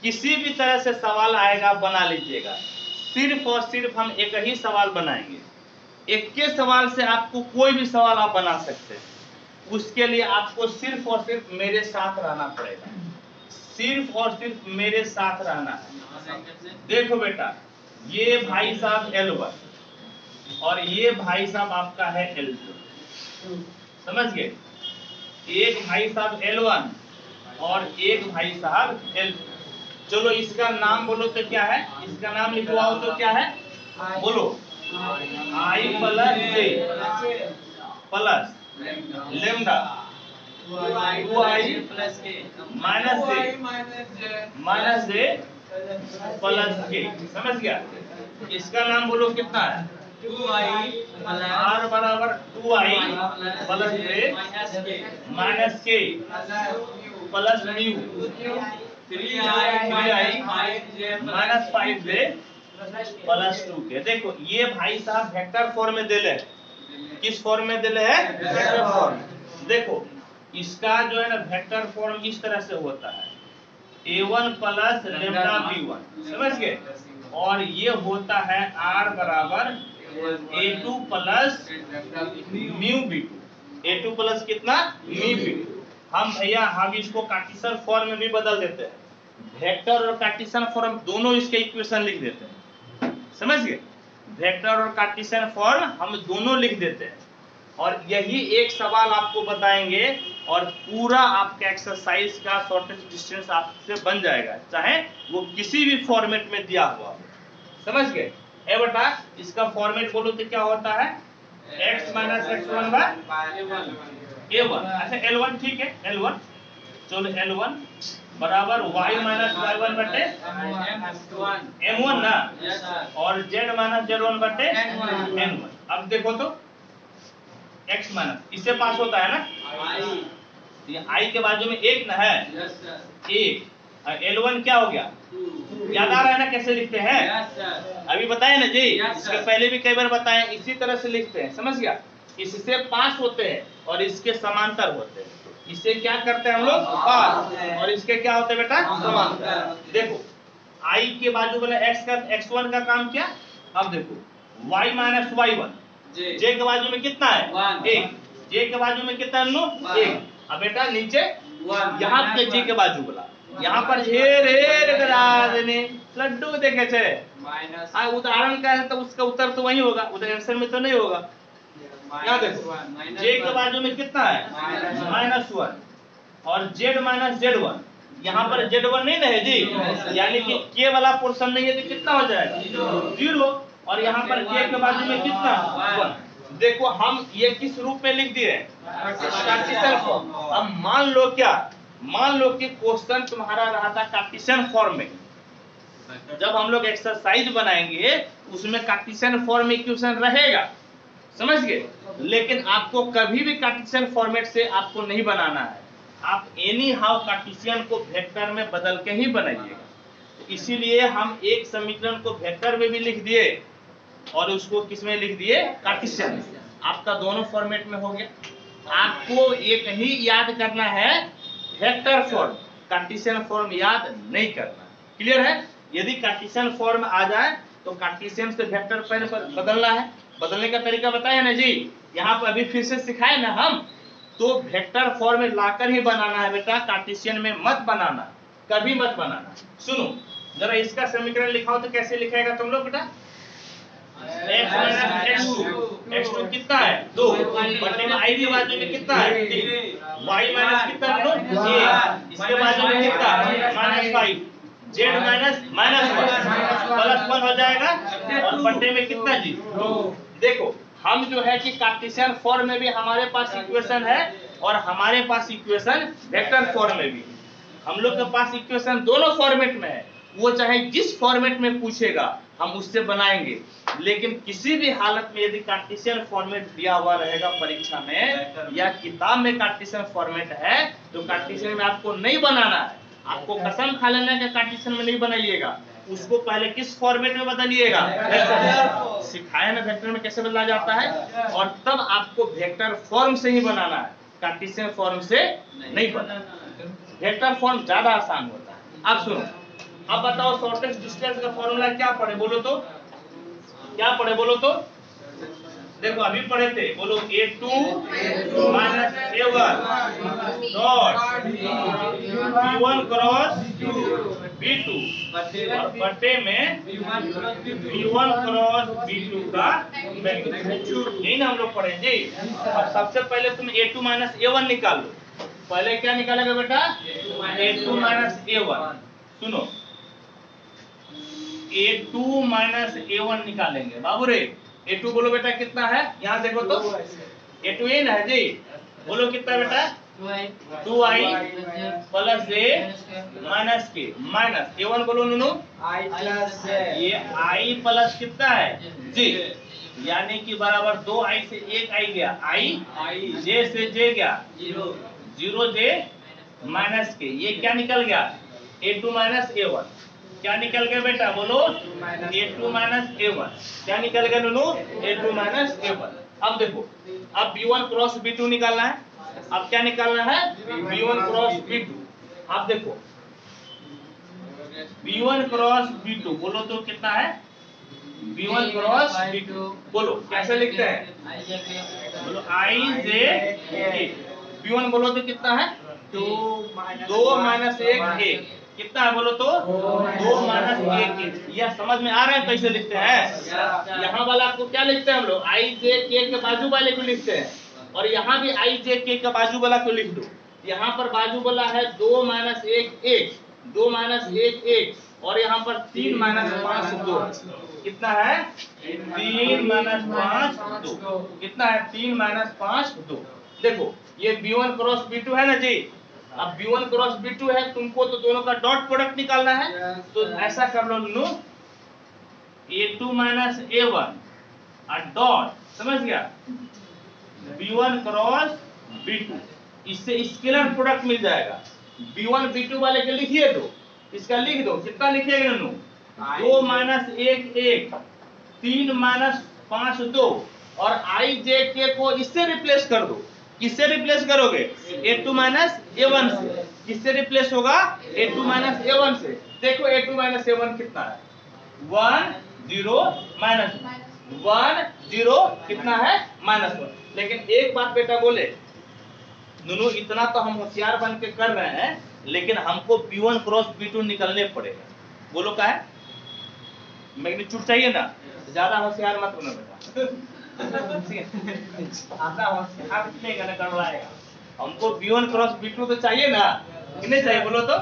किसी भी तरह से सवाल आएगा बना लीजिएगा, सिर्फ और सिर्फ हम एक ही सवाल बनाएंगे। एक के सवाल से आपको कोई भी सवाल आप बना सकते हैं, उसके लिए आपको सिर्फ और सिर्फ मेरे साथ रहना पड़ेगा, सिर्फ और सिर्फ मेरे साथ रहना है। देखो बेटा, ये भाई साहब L1 और ये भाई साहब आपका है L2, समझ गए? एक भाई साहब L1 और एक भाई साहब L2। चलो इसका नाम बोलो तो क्या है? इसका नाम लिखवाओ तो क्या है? बोलो, I plus J plus lambda 2I minus J plus K। समझ गया? इसका नाम बोलो कितना है? R बराबर 2I plus J minus K plus mu 3I minus 5J plus 2K। देखो ये भाई साहब वेक्टर फॉर्म में दिले, किस फॉर्म में दिले है? Vector form. देखो इसका जो है ना वेक्टर फॉर्म इस तरह से होता है, A1 प्लस लेमडा B1, समझ गए? और ये होता है R बराबर A2 plus mu B2। A2 plus कितना? Mu B2। हम भैया हम इसको कार्टेशियन फॉर्म में भी बदल देते हैं, वेक्टर और कार्टेशियन फॉर्म दोनों इसके इक्वेशन लिख देते हैं, समझ गए? वेक्टर और कार्टेशियन फॉर्म हम दोनों लिख देते हैं और यही एक सवाल आपको बताएंगे और पूरा आपका एक्सरसाइज का शॉर्टेस्ट डिस्टेंस आपसे बन जाएगा, चाहे वो किसी भी फॉर्मेट में दिया हुआ हो, समझ गए? ए बेटा इसका फॉर्मेट बोलो तो क्या होता है? x minus x1 by A1। अच्छा L1 ठीक है, L1। चलो L1 बराबर y माइनस y1 बटे M1 ना, और z माइनस z1 बटे N1। अब देखो तो x माइनस इससे पास होता है ना, ये i के बाजू में एक ना है, एक। L1 क्या हो गया? याद आ रहा है ना कैसे लिखते हैं? अभी बताए ना जी, इसके पहले भी कई बार बताए, इसी तरह से लिखते हैं, समझ गया? इससे पास होते हैं और इसके समांतर होते हैं, इसे क्या करते हैं हम लोग? पास। और इसके क्या होते हैं बेटा? समांतर। देखो i के बाजू वाला x1 का काम क्या? अब देखो y माइनस y1, j के बाजू में कितना है? 1। j के बाजू में कितना है? 1। अब बेटा नीचे यहाँ पे j के बाजू वाला, यहाँ पर लड्डू देखे थे उदाहरण का है तो उसका उत्तर तो वही होगा, उधर आंसर में तो नहीं होगा। यहाँ देखो j के बाजू में कितना है? -1 और z माइनस z1, यहाँ पर z1 नहीं है जी, यानी कि k वाला पोर्शन नहीं है तो कितना हो जाएगा? 0। और यहाँ पर k के बाजू में कितना? 1। देखो हम ये किस रूप में लिख दिए? Cartesian form. अब मान लो क्या, मान लो कि क्वेश्चन तुम्हारा रहा था कार्टेशियन फॉर्म में, जब हम लोग एक्सरसाइज बनाएंगे उसमें कार्टेशियन फॉर्म इक्वेशन रहेगा, समझ गए? लेकिन आपको कभी भी कार्टेशियन फॉर्मेट से आपको नहीं बनाना है, आप एनी हाउ कार्टेशियन को वेक्टर में बदल के ही बनाइएगा। तो इसीलिए हम एक समीकरण को वेक्टर में भी लिख दिए और उसको किस में लिख दिए? कार्टेशियन। आपका दोनों फॉर्मेट में हो गया। आपको एक ही याद करना है, वेक्टर फॉर्म, कार्टेशियन फॉर्म याद नहीं करना। क्लियर है? यदि कार्टेशियन फॉर्म आ जाए तो कार्टेशियन से वेक्टर पहले पर बदलना है। बदलने का तरीका बताया ना जी, यहाँ पर अभी फिर से सिखाए ना हम, तो वेक्टर फॉर्म में लाकर ही बनाना है बेटा, कार्टेशियन में मत बनाना, कभी मत बनाना। सुनो जरा इसका समीकरण लिखाओ तो कैसे लिखेगा तुम लोग बेटा? x माइनस x2 कितना है? 2 बटे में i के बाजू में कितना है? 3। y माइनस कितना है? 1। इसके बाजू में कितना है? -5। z माइनस -1 प्लस 1 हो जाएगा और बटे में कितना जी? 2। देखो हम जो है कि कार्टेशियन फॉर्म में भी हमारे पास इक्वेशन है और हमारे पास इक्वेशन वेक्टर फॉर्म में भी। हम लोग के पास इक्वेशन दोनों फॉर्मेट में है, वो चाहे जिस फॉर्मेट में पूछेगा हम उससे बनाएंगे। लेकिन किसी भी हालत में यदि कार्टेशियन फॉर्मेट दिया हुआ रहेगा परीक्षा में या किताब में कार्टेशियन फॉर्मेट है तो कार्टेशियन में आपको नहीं बनाना है। आपको कसम खा लेना है कि कार्टेशियन में नहीं बनाइएगा, उसको पहले किस फॉर्मेट में बदलिएगा, सिखाया ना वेक्टर में कैसे बदला जाता है, और तब आपको वेक्टर फॉर्म से ही बनाना है, कार्टेशियन फॉर्म से नहीं बनाना। वेक्टर फॉर्म ज्यादा आसान होता है। अब सुनो, अब बताओ शॉर्टेस्ट डिस्टेंस का फॉर्मूला क्या पढ़े बोलो तो, क्या पढ़े बोलो तो। देखो अभी पढ़े थे, बोलो A2 minus A1 dot B1 cross B2 और बटे में B1 क्रॉस B2 का मैग्नीट्यूड। यही ना हम लोग पढ़े जी। अब सबसे पहले तुम A2 माइनस A1 निकाल लो। पहले क्या निकालेगा बेटा, A2 माइनस A1। सुनो, A2 माइनस A1 निकालेंगे बाबू रे। A2 बोलो बेटा कितना है, यहाँ देखो तो A2 ये ना है जी, बोलो कितना बेटा 2i प्लस a माइनस के माइनस A1 बोलो नुनू I प्लस ये i प्लस कितना है जी, यानी कि बराबर 2i से 1i गया, i j से j गया 0 j माइनस के, ये क्या निकल गया A2 माइनस A1। क्या निकल गया बेटा बोलो A2 माइनस A1। क्या निकल गया नुनू A2 माइनस A1। अब देखो, अब B1 क्रॉस B2 निकालना है। अब क्या निकालना है B1 क्रॉस B2। अब देखो B1 क्रॉस B2 बोलो तो कितना है, B1 क्रॉस B2 बोलो कैसे लिखते हैं, बोलो I J K। B1 बोलो तो कितना है 2 माइनस 1 कितना है बोलो तो 2 माइनस 1। यह समझ में आ रहा है कैसे लिखते हैं। यहाँ वाला को क्या लिखते हैं हम लोग, I J K के बाजू वाले को लिखते हैं, और यहाँ भी I J K के बाजू वाला को लिख दो। यहाँ पर बाजू वाला है 2 माइनस 1 2 माइनस 1 और यहाँ पर 3 माइनस 5 2 कितना है 3 माइनस 5 2 कितना है 3 माइनस 5 2। देखो ये B1 क्रॉस B2 है ना जी। अब B1 क्रॉस B2 है, तुमको तो दोनों का डॉट प्रोडक्ट निकालना है, तो ऐसा कर लो नो A2 माइनस A1 और डॉट, समझ गया B1 क्रॉस B2, इससे स्केलर प्रोडक्ट मिल जाएगा। B1 B2 वाले के लिखिए दो, इसका लिख दो, कितना लिखिएगा नो 2 माइनस 1 3 माइनस 5 2 और I J K को इससे रिप्लेस कर दो। किससे रिप्लेस करोगे A2 माइनस A1 से। किससे रिप्लेस होगा A2 माइनस A1 से। देखो A2 माइनस A1 कितना है 1 0 माइनस 1 0 कितना है -1। लेकिन एक बात बेटा बोले नुनू, इतना तो हम होशियार बन के कर रहे हैं, लेकिन हमको B1 क्रॉस B2 निकलने पड़ेगा। बोलो क्या है, मैग्नीट्यूड चाहिए ना, ज्यादा होशियार मत बनो बेटा हमको B1 क्रॉस B2 तो चाहिए ना, कितने चाहिए बोलो तो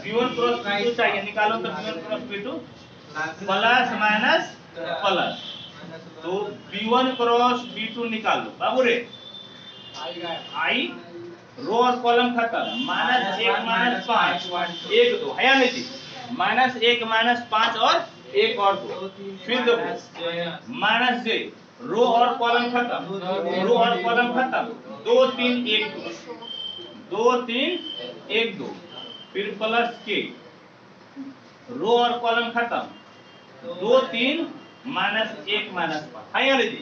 B1 क्रॉस B2 चाहिए। निकालो तो B1 cross B2 plus minus plus, तो B1 क्रॉस B2 निकाल लो बाबू रे। आई रो और कॉलम खत्म, माइनस 1 माइनस 5 1 2 है या नहीं जी, माइनस 1 माइनस 5 और 1 और 2। फिर देखो माइनस जे, रो और कॉलम खत्म, रो और कॉलम खत्म 2 3 1 2 2 3 1 2। फिर प्लस के, रो और कॉलम खत्म 2 3 माइनस 1 माइनस 5 है या नहीं जी।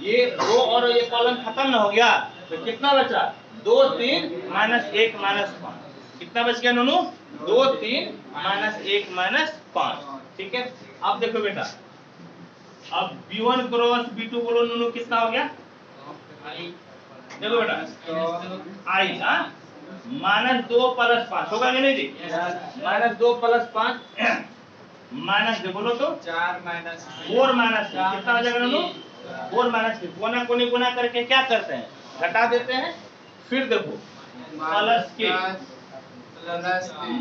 ये रो और ये कॉलम खत्म ना हो गया तो कितना बचा 2 3 माइनस 1 माइनस 5। कितना बच गया नोनू 2 3 माइनस 1 माइनस 5। ठीक है, अब देखो बेटा, अब B1 क्रॉस B2 बोलो नोनू कितना हो गया, देखो बेटा आई माइनस 2 प्लस 5 होगा कि नहीं जी, माइनस 2 प्लस 5 माइनस दे बोलो तो 4 माइनस 4 माइनस कितना हो जाएगा नोनू 4 माइनस 3। कोना कोनी गुना करके क्या करते हैं घटा देते हैं। फिर देखो प्लस के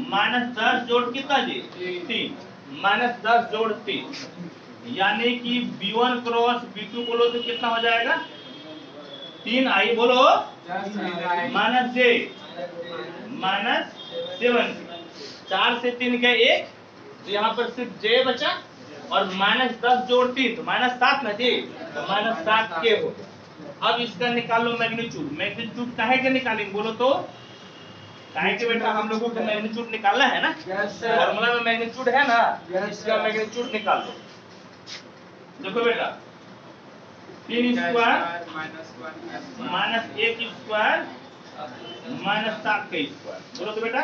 माइनस 10 जोड़ कितना जी 3 माइनस 10 जोड़ 3 यानी कि B1 क्रॉस B2 बोलो तो कितना हो जाएगा 3i बोलो माइनस j माइनस 7 4 से 3 गए 1 तो यहाँ पर सिर्फ j बचा और माइनस 10 जोड़ 3 तो माइनस 7 ना जी तो माइनस 7 के हो गया। अब इसका निकाल लो मैग्नीट्यूड। मैग्नीट्यूड काहे के निकालेंगे बोलो तो काहे के बेटा हम लोगों को मैग्नीट्यूड निकालना है ना फॉर्मूला में मैग्नीट्यूड है ना इसका मैग्नीट्यूड निकाल लो। देखो बेटा 3 स्क्वायर माइनस 1 स्क्वायर माइनस 7 का स्क्वायर बोलो तो बेटा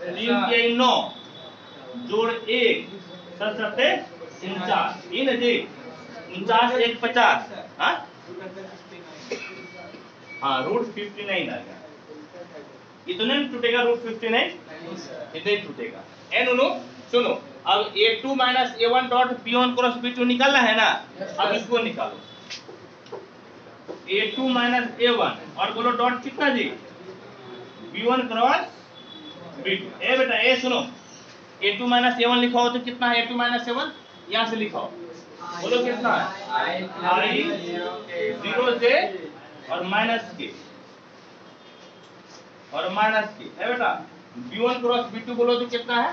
3 के 9 जोड़ 1 7 49 इन जी 49 1 50 हाँ रूट 59 आ गया। इतना नहीं टूटेगा रूट 59 इतना ही टूटेगा। एन सुनो अब a2 minus a1 dot b1 cross b2 निकालना है ना अब इसको निकालो a2 माइनस a1 और बोलो डॉट कितना जी b1 क्रॉस b2। ए बेटा ए सुनो a2 माइनस a1 लिखा हो तो कितना है a2 माइनस a1 यहाँ से लिखा हो बोलो कितना है i 0 से और माइनस के है बेटा b1 क्रॉस b2 बोलो तो कितना है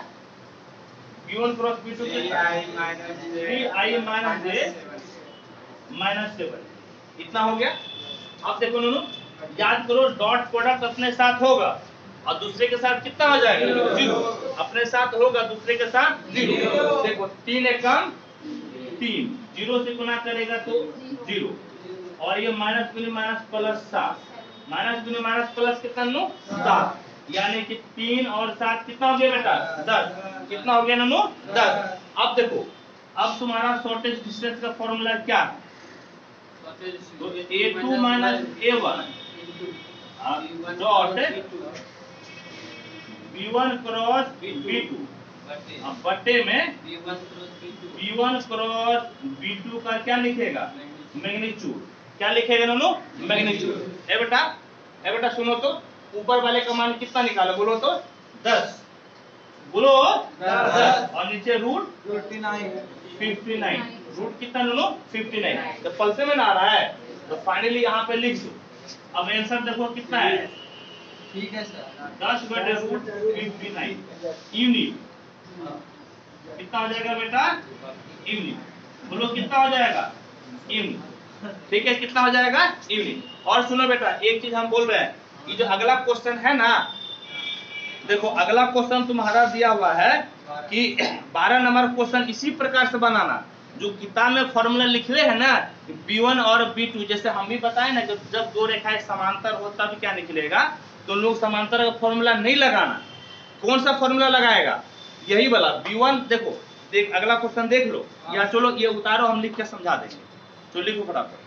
b1 क्रॉस b2 कितना 3i माइनस j माइनस 7 इतना हो गया। अब देखो नूनू याद करो डॉट प्रोडक्ट अपने साथ होगा और दूसरे के साथ कितना हो जाएगा 0 अपने साथ होगा दूसरे के साथ 0। देखो 3 एकम 3 0 से गुना करेगा तो 0 और ये माइनस गुने माइनस प्लस 7 माइनस गुने माइनस प्लस कितना नो 7 यानी कि 3 और 7 कितना हो गया बेटा 10 कितना हो गया ननो 10। अब देखो अब तुम्हारा शॉर्टेज डिस्टेंस का फॉर्मूला क्या है तो a2 minus a1 dot b1 cross b2 बट्टे में b1 क्रॉस b2 का क्या लिखेगा मैग्नीट्यूड क्या लिखेगा नोनो मैग्नीट्यूड। ए बेटा सुनो तो ऊपर वाले का मान कितना निकालो बोलो तो 10 बोलो 10 और नीचे रूट 59 रूट कितना नोनो 59 तो पल्से में ना आ रहा है तो फाइनली यहाँ पे लिख दो। अब आंसर देखो कितना है ठीक है सर 10 बटे रूट 59 यूनिट कितना हो जाएगा बेटा यूनिट बोलो कितना हो जाएगा यूनिट। ठीक है कितना हो जाएगा यूनिट। और सुनो बेटा एक चीज हम बोल रहे हैं ये जो अगला क्वेश्चन है ना देखो अगला क्वेश्चन तुम्हारा दिया हुआ है कि 12 नंबर क्वेश्चन इसी प्रकार से बनाना जो किताब में फॉर्मूला लिखले है ना b1 और b2 जैसे हम भी बताए ना जब दो रेखाएं समांतर हो तब क्या निकलेगा तो लोग समांतर का फॉर्मूला नहीं लगाना। कौन सा फॉर्मूला लगाएगा यही वाला b1 देखो अगला क्वेश्चन देख लो या चलो ये उतारो हम लिख के समझा देंगे। तो लिखो फटाफट